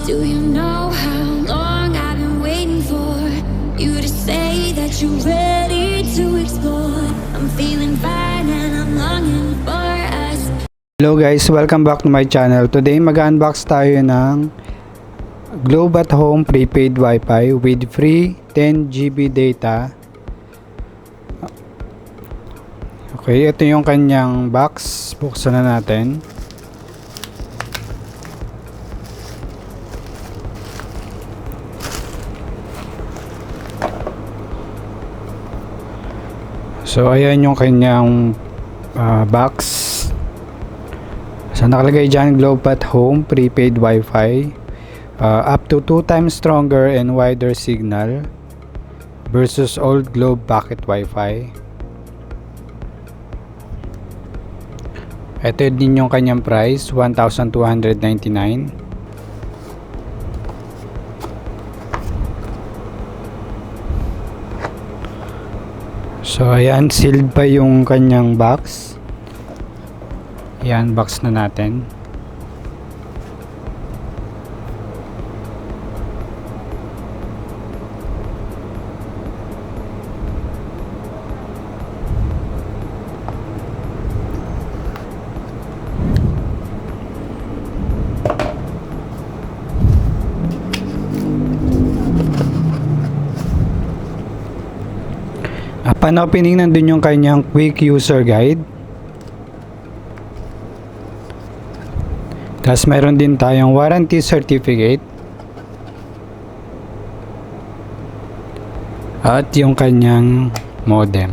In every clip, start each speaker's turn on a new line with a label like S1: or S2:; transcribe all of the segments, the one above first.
S1: Do you know how long I've been waiting for you to say that you're ready to explore? I'm feeling fine and I'm longing for us.
S2: Hello guys, welcome back to my channel. Today mag-unbox tayo ng Globe at Home prepaid Wi-Fi with free 10 GB data. Okay, ito yung kanyang box. Buksan na natin. So ayan yung kanyang box. So nakalagay dyan, Globe at Home prepaid Wi-Fi, up to 2 times stronger and wider signal versus old Globe packet Wi-Fi. Ito din yung kanyang price, 1,299. So ayan, sealed pa yung kanyang box. Ayan, box na natin. Upon opening, nandun yung kanyang quick user guide. Tapos meron din tayong warranty certificate. At yung kanyang modem.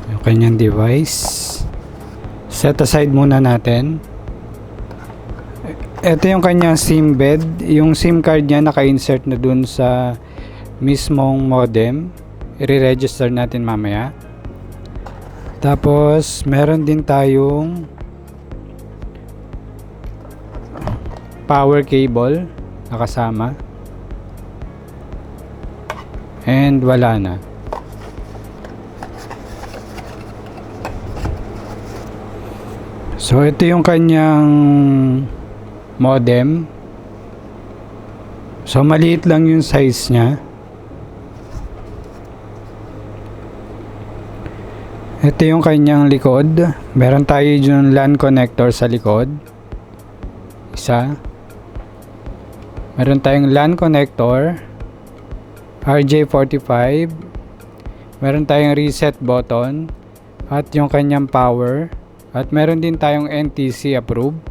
S2: Yung kanyang device. Set aside muna natin. Ito yung kanyang SIM bed. Yung SIM card niya naka-insert na dun sa mismong modem. I-register natin mamaya. Tapos meron din tayong power cable nakasama. And wala na. So ito yung kanyang modem. So maliit lang yung size niya. Ito yung kanyang likod. Meron tayo dyan LAN connector sa likod. Isa. Meron tayong LAN connector. RJ45. Meron tayong reset button. At yung kanyang power. At meron din tayong NTC approved.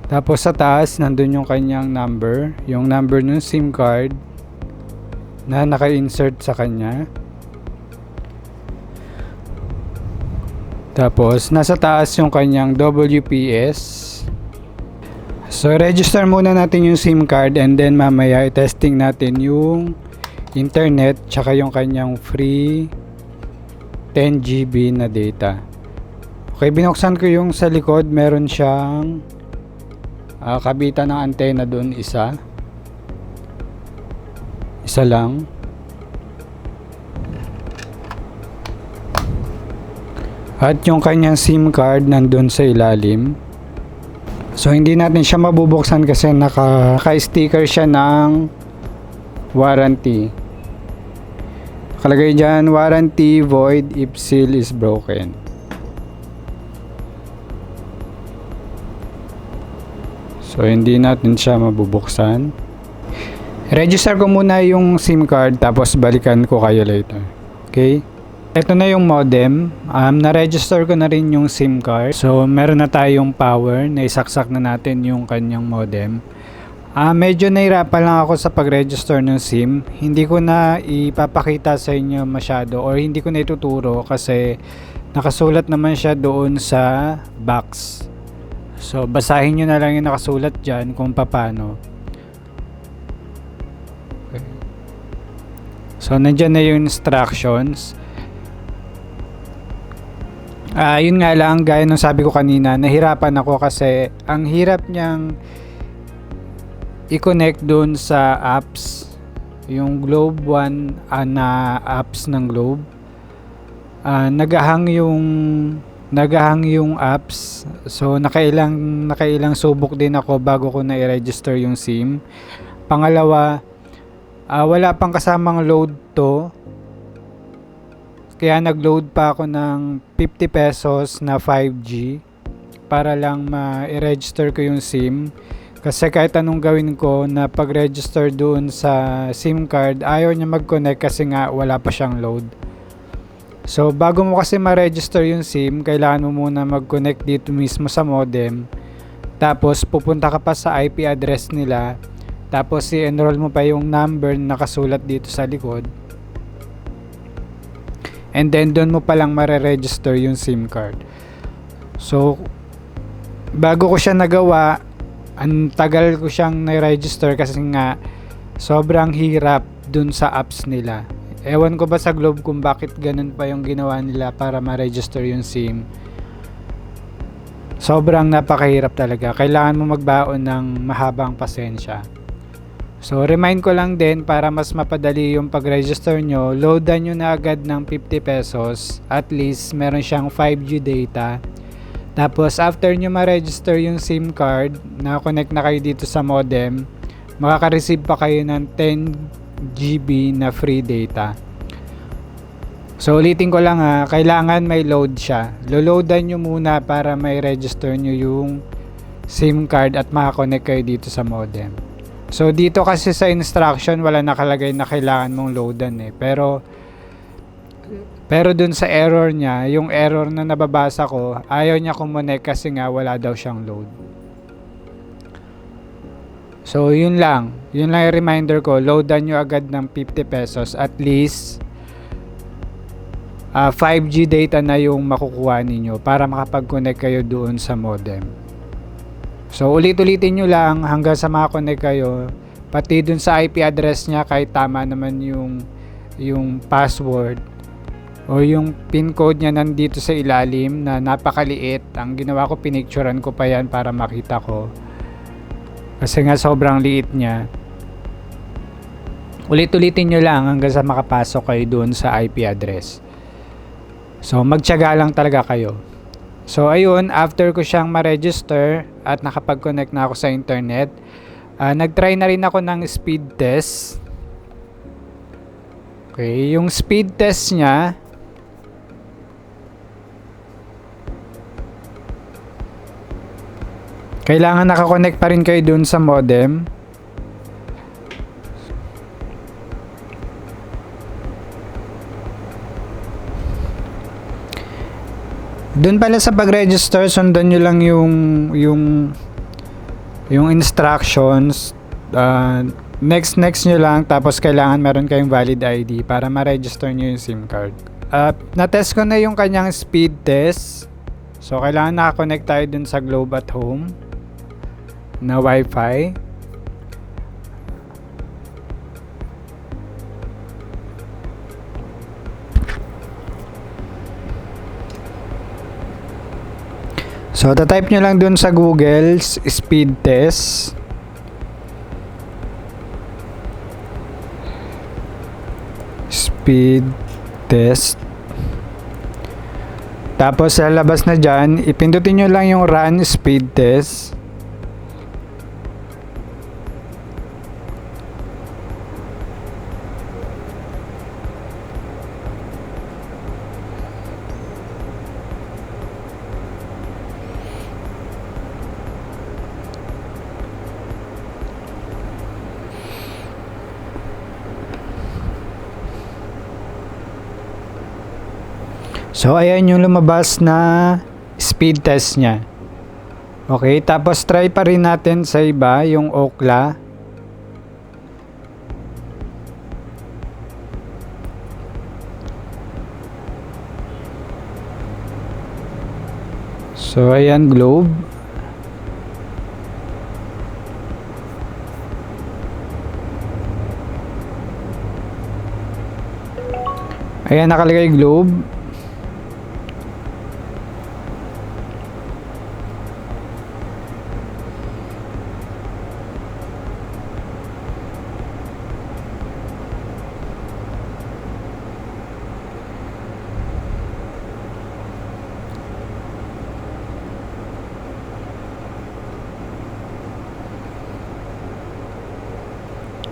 S2: Tapos sa taas, nandun yung kanyang number. Yung number ng SIM card na naka-insert sa kanya. Tapos, nasa taas yung kanyang WPS. So, register muna natin yung SIM card and then mamaya i-testing natin yung internet tsaka yung kanyang free 10 GB na data. Okay, binuksan ko yung sa likod. Meron siyang kabitan ng antena dun, isa. Isa lang. At yung kanyang SIM card nandun sa ilalim. So hindi natin siya mabubuksan kasi naka-sticker siya ng warranty. Nakalagay dyan, warranty void if seal is broken. So hindi natin siya mabubuksan. Register ko muna yung SIM card tapos balikan ko kayo later. Okay? Ito na yung modem. Na-register ko na rin yung SIM card. So, meron na tayong power. Naisaksak na natin yung kanyang modem. Medyo nahirapan lang ako sa pag-register ng SIM. Hindi ko na ipapakita sa inyo masyado or hindi ko na ituturo kasi nakasulat naman siya doon sa box. So, basahin nyo na lang yung nakasulat dyan kung paano. Okay. So, nandyan na yung instructions. Yun nga lang, gaya nung sabi ko kanina, nahirapan ako kasi ang hirap niyang i-connect dun sa apps. Yung Globe One na apps ng Globe. Nagahang yung nagahang yung apps. So nakailang subok din ako bago ko na i-register yung SIM. Pangalawa, wala pang kasamang load to. Kaya nag-load pa ako ng 50 pesos na 5G para lang ma-register ko yung SIM. Kasi kahit anong gawin ko na pag-register doon sa SIM card, ayaw niya mag-connect kasi nga wala pa siyang load. So bago mo kasi ma-register yung SIM, kailangan mo muna mag-connect dito mismo sa modem. Tapos pupunta ka pa sa IP address nila. Tapos i-enroll mo pa yung number na nakasulat dito sa likod. And then doon mo palang mare-register yung SIM card. So bago ko siya nagawa, ang tagal ko siyang na-register kasi nga sobrang hirap dun sa apps nila. Ewan ko ba sa Globe kung bakit ganun pa yung ginawa nila para ma-register yung SIM. Sobrang napakahirap talaga. Kailangan mo magbaon ng mahabang pasensya. So remind ko lang din para mas mapadali yung pag-register nyo, loadan nyo na agad ng 50 pesos. At least meron siyang 5G data. Tapos after nyo ma-register yung SIM card, na-connect na kayo dito sa modem, makaka-receive pa kayo ng 10 GB na free data. So ulitin ko lang kailangan may load siya. Loloadan nyo muna para may register nyo yung SIM card at makakonect kayo dito sa modem. So dito kasi sa instruction wala nakalagay na kailangan mong loadan pero dun sa error niya, yung error na nababasa ko, ayaw niya kumonek kasi nga wala daw siyang load. So yun lang yung reminder ko, loadan nyo agad ng 50 pesos at least 5G data na yung makukuha ninyo para makapag-connect kayo doon sa modem. So ulit-ulitin nyo lang hanggang sa makakonect kayo, pati dun sa IP address niya kahit tama naman yung password o yung pin code niya nandito sa ilalim na napakaliit. Ang ginawa ko, pinicturean ko pa yan para makita ko kasi nga sobrang liit niya. Ulit-ulitin nyo lang hanggang sa makapasok kayo doon sa IP address. So magtiyaga lang talaga kayo. So ayun, after ko siyang ma-register at nakapag-connect na ako sa internet, nag-try na rin ako ng speed test. Okay, yung speed test niya, kailangan nakakonect pa rin kayo dun sa modem. Doon pala sa pag-register, sundan nyo lang yung instructions. Next nyo lang, tapos kailangan meron kayong valid ID para ma-register nyo yung SIM card. Na-test ko na yung kanyang speed test. So kailangan nakakonect tayo dun sa Globe at Home na Wi-Fi. So, type nyo lang dun sa Google, speed test. Speed test. Tapos, lalabas na dyan. Ipindutin nyo lang yung run speed test. So, ayan yung lumabas na speed test niya. Okay, tapos try pa rin natin sa iba, yung Ookla. So, ayan, Globe. Ayan, nakalagay Globe.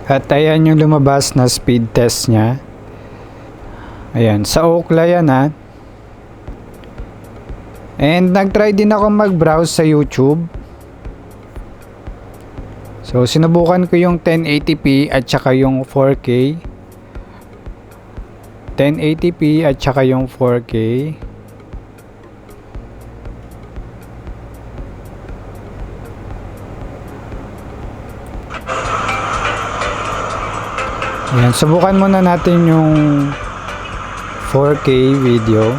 S2: At ayan yung lumabas na speed test niya. Ayan, sa Ookla yan ha. And nag-try din ako mag-browse sa YouTube. So sinubukan ko yung 1080p at saka yung 4K. 1080p at saka yung 4K. Ayan, subukan muna natin yung 4K video.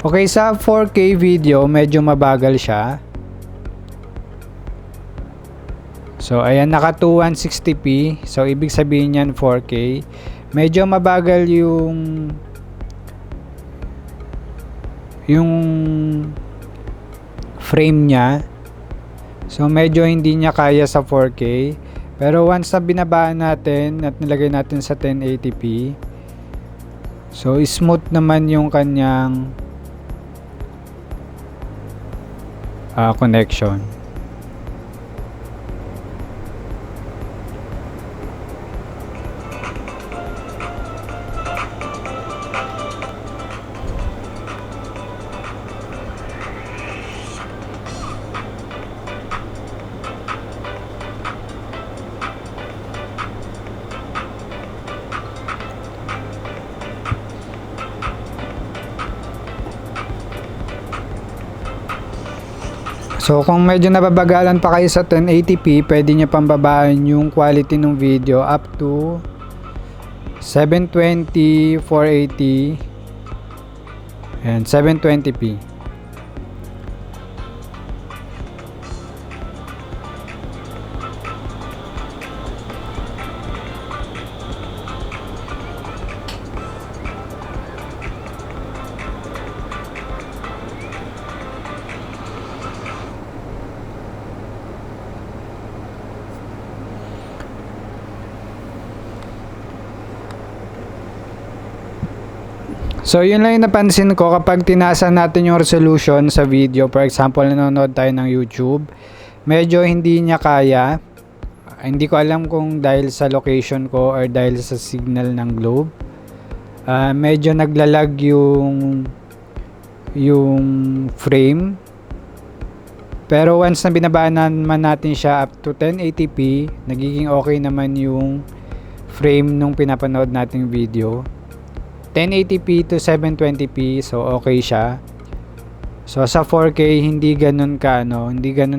S2: Okay, sa 4K video, medyo mabagal siya. So, ayan, naka 2160p. So, ibig sabihin yan 4K. Medyo mabagal yung frame niya. So, medyo hindi niya kaya sa 4K. Pero once na binabaan natin at nilagay natin sa 1080p, so, smooth naman yung kanyang connection. So kung medyo nababagalan pa kayo sa 1080p, pwede nyo pambabaan yung quality ng video up to 720, 480 and 720p. So yun lang yung napansin ko kapag tinasa natin yung resolution sa video. For example, nanonood tayo ng YouTube, medyo hindi niya kaya. Hindi ko alam kung dahil sa location ko or dahil sa signal ng Globe. Medyo naglalag yung frame. Pero once na binabaan naman natin siya up to 1080p, nagiging okay naman yung frame nung pinapanood nating video. 1080p to 720p, so okay siya. So sa 4K hindi ganun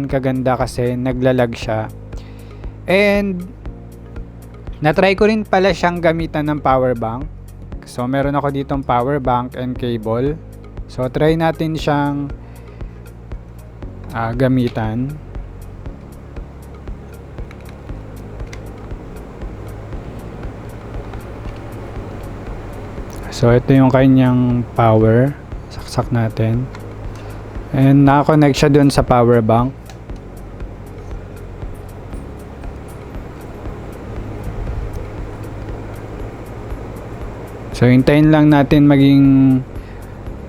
S2: kaganda kasi naglalag siya. And na-try ko rin pala siyang gamitan ng power bank. So meron ako ditong power bank and cable. So try natin siyang gamitan. So ito yung kanyang power. Saksak natin. And naka-connect siya dun sa power bank. So hintayin lang natin maging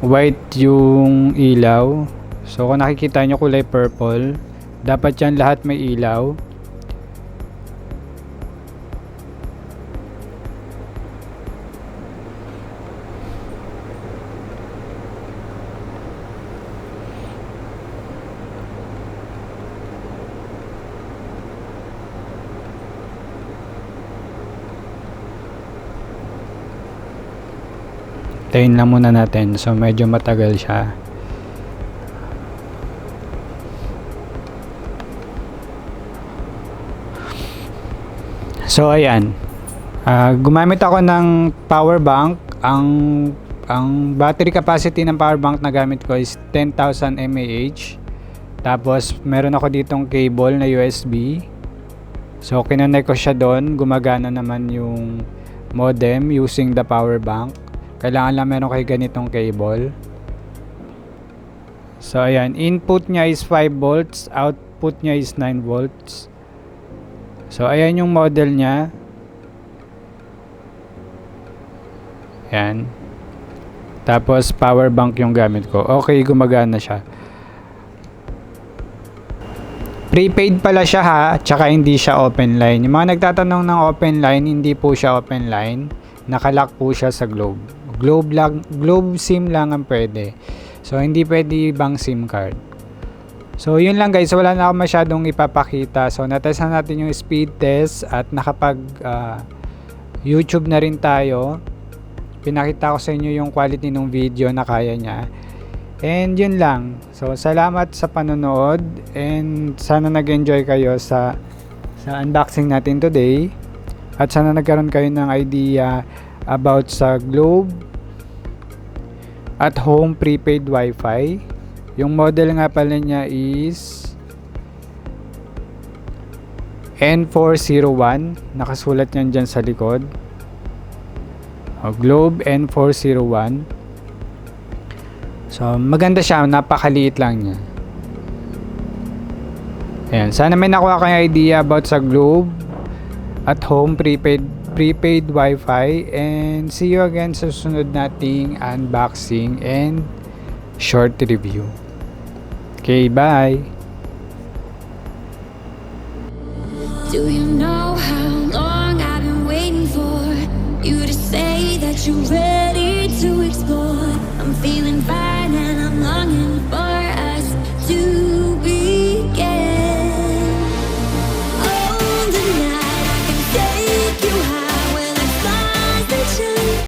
S2: white yung ilaw. So kung nakikita nyo kulay purple, dapat yan lahat may ilaw. Hintayin lang muna natin. So medyo matagal siya. So ayan. Gumamit ako ng power bank. Ang battery capacity ng power bank na gamit ko is 10,000 mAh. Tapos meron ako ditong cable na USB. So kinonect ko siya doon. Gumagana naman yung modem using the power bank. Kailangan lang meron kayo ganitong cable. So ayan, input niya is 5 volts, output niya is 9 volts. So ayan yung model niya. Ayan. Tapos power bank yung gamit ko. Okay, gumagana siya. Prepaid pala siya ha, tsaka hindi siya open line. Yung mga nagtatanong ng open line, hindi po siya open line. Nakalock po siya sa Globe. Globe SIM lang ang pwede. So hindi pwede ibang SIM card. So yun lang guys, wala na ako masyadong ipapakita. So natestan natin yung speed test at nakapag YouTube na rin tayo. Pinakita ko sa inyo yung quality ng video na kaya niya. And yun lang. So salamat sa panonood and sana nag-enjoy kayo sa unboxing natin today. At sana nagkaroon kayo ng idea about sa Globe at home prepaid wifi. Yung model nga pala niya is N401. Nakasulat yan dyan sa likod. Globe N401. So maganda siya, napakaliit lang niya. Ayan, sana may nakuha kayong idea about sa Globe at home prepaid wifi, and see you again sa susunod nating unboxing and short review. Okay, bye!
S1: Do you know how long I've been waiting for you to say that you're ready to explore? I'm feeling fine.